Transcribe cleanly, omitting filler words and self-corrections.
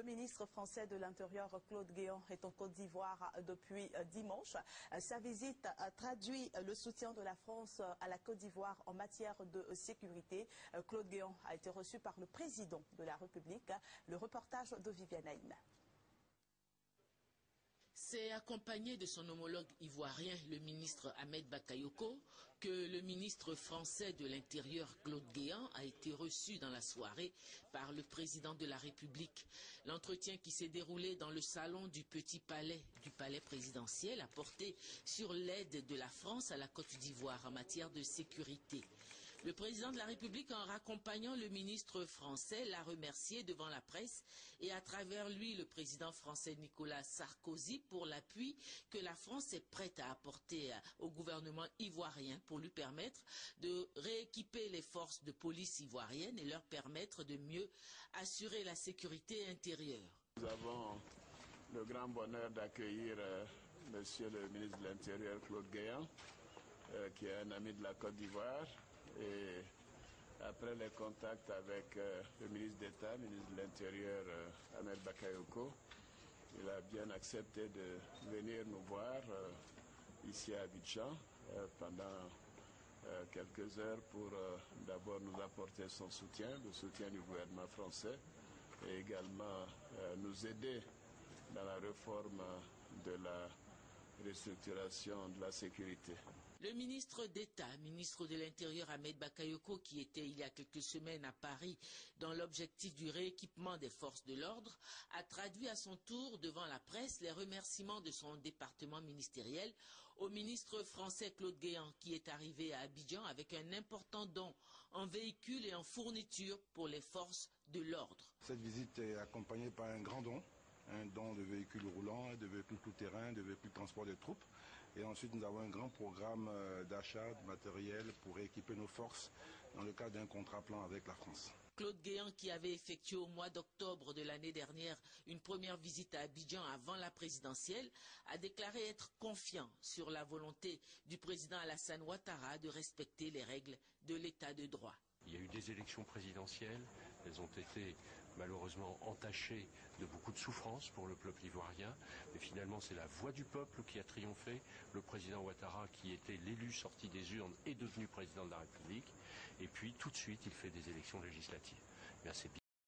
Le ministre français de l'Intérieur, Claude Guéant, est en Côte d'Ivoire depuis dimanche. Sa visite traduit le soutien de la France à la Côte d'Ivoire en matière de sécurité. Claude Guéant a été reçu par le président de la République. Le reportage de Viviane Aïn. C'est accompagné de son homologue ivoirien, le ministre Ahmed Bakayoko, que le ministre français de l'Intérieur, Claude Guéant, a été reçu dans la soirée par le président de la République. L'entretien qui s'est déroulé dans le salon du Petit Palais, du palais présidentiel, a porté sur l'aide de la France à la Côte d'Ivoire en matière de sécurité. Le président de la République, en raccompagnant le ministre français, l'a remercié devant la presse et à travers lui le président français Nicolas Sarkozy pour l'appui que la France est prête à apporter au gouvernement ivoirien pour lui permettre de rééquiper les forces de police ivoiriennes et leur permettre de mieux assurer la sécurité intérieure. Nous avons le grand bonheur d'accueillir monsieur le ministre de l'Intérieur Claude Guéant, qui est un ami de la Côte d'Ivoire. Et après les contacts avec le ministre d'État, ministre de l'Intérieur, Ahmed Bakayoko, il a bien accepté de venir nous voir ici à Abidjan pendant quelques heures pour d'abord nous apporter son soutien, le soutien du gouvernement français, et également nous aider dans la réforme de la restructuration de la sécurité. Le ministre d'État, ministre de l'Intérieur Ahmed Bakayoko, qui était il y a quelques semaines à Paris dans l'objectif du rééquipement des forces de l'ordre, a traduit à son tour devant la presse les remerciements de son département ministériel au ministre français Claude Guéant, qui est arrivé à Abidjan avec un important don en véhicules et en fournitures pour les forces de l'ordre. Cette visite est accompagnée par un grand don. Un don de véhicules roulants, de véhicules tout-terrain, de véhicules de transport des troupes. Et ensuite, nous avons un grand programme d'achat de matériel pour équiper nos forces dans le cadre d'un contrat plan avec la France. Claude Guéant, qui avait effectué au mois d'octobre de l'année dernière une première visite à Abidjan avant la présidentielle, a déclaré être confiant sur la volonté du président Alassane Ouattara de respecter les règles de l'état de droit. Il y a eu des élections présidentielles, elles ont été malheureusement entachées de beaucoup de souffrances pour le peuple ivoirien, mais finalement c'est la voix du peuple qui a triomphé. Le président Ouattara, qui était l'élu sorti des urnes, est devenu président de la République, et puis tout de suite il fait des élections législatives.